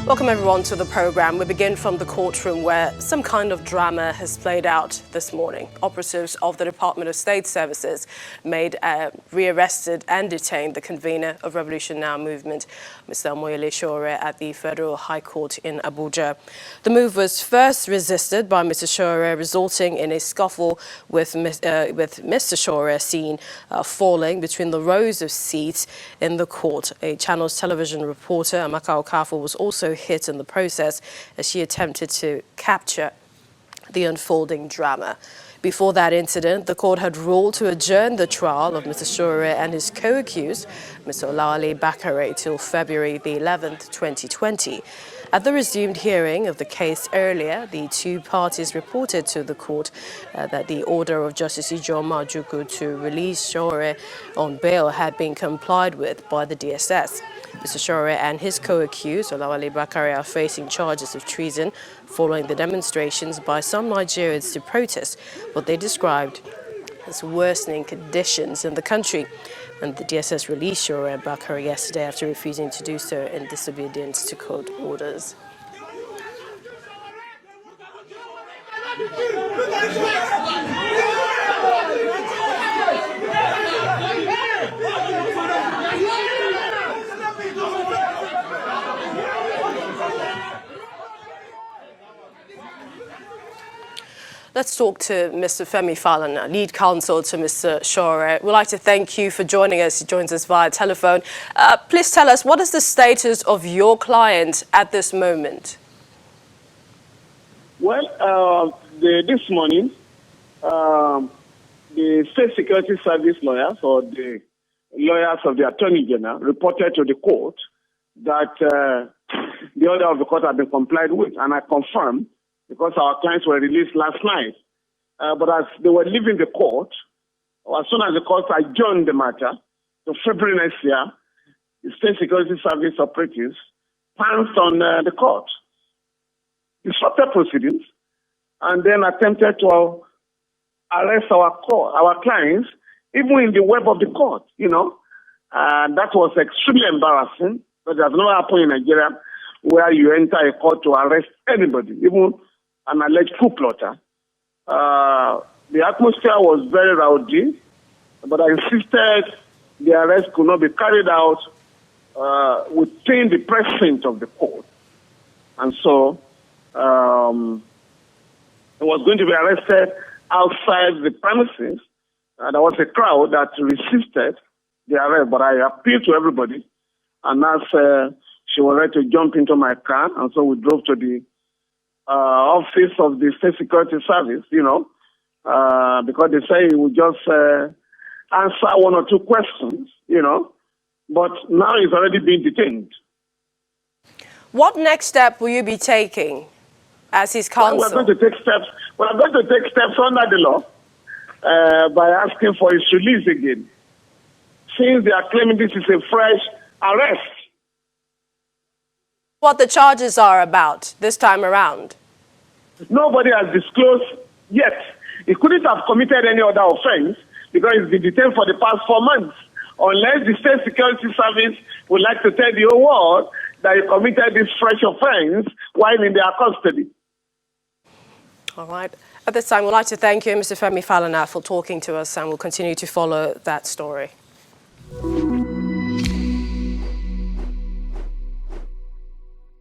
Welcome everyone to the program. We begin from the courtroom where some kind of drama has played out this morning. Operatives of the Department of State Services rearrested and detained the convener of Revolution Now movement, Mr. Omoyele Sowore, at the Federal High Court in Abuja. The move was first resisted by Mr. Sowore, resulting in a scuffle with Mr. Sowore seen falling between the rows of seats in the court. A Channels television reporter, Amaka Okafor, was also hit in the process as she attempted to capture the unfolding drama. Before that incident, the court had ruled to adjourn the trial of Mr. Sowore and his co-accused, Mr. Olawale Bakare, till February the 11th, 2020. At the resumed hearing of the case earlier, the two parties reported to the court that the order of Justice Ijoma Ojukwu to release Sowore on bail had been complied with by the DSS. Mr. Sowore and his co-accused, Olawale Bakare, are facing charges of treason following the demonstrations by some Nigerians to protest what they described as worsening conditions in the country. And the DSS released Sowore and Bakare yesterday after refusing to do so in disobedience to court orders. Let's talk to Mr. Femi Falana, lead counsel to Mr. Sowore. We'd like to thank you for joining us. He joins us via telephone. Please tell us, what is the status of your client at this moment? Well, this morning, the State Security Service lawyers, or the lawyers of the Attorney General, reported to the court that the order of the court had been complied with, and I confirm, because our clients were released last night. But as they were leaving the court, or as soon as the court adjourned the matter to February next year, the State Security Service operatives pounced on the court, disrupted proceedings, and then attempted to arrest our clients, even in the web of the court, that was extremely embarrassing, but that's not happened in Nigeria, where you enter a court to arrest anybody, even an alleged coup plotter. The atmosphere was very rowdy, but I insisted the arrest could not be carried out within the precinct of the court. And so it was going to be arrested outside the premises. There was a crowd that resisted the arrest, but I appealed to everybody and asked she was ready to jump into my car, and so we drove to the office of the State Security Service, because they say he would just answer one or two questions, but now he's already been detained. What next step will you be taking as his counsel? Well, we're going to take steps under the law by asking for his release again, since they are claiming this is a fresh arrest. What the charges are about this time around? Nobody has disclosed yet. He couldn't have committed any other offense because he's been detained for the past 4 months, unless the State Security Service would like to tell the whole world that he committed this fresh offense while in their custody. All right. At this time, we'd like to thank you, Mr. Femi Falana, for talking to us, and we'll continue to follow that story.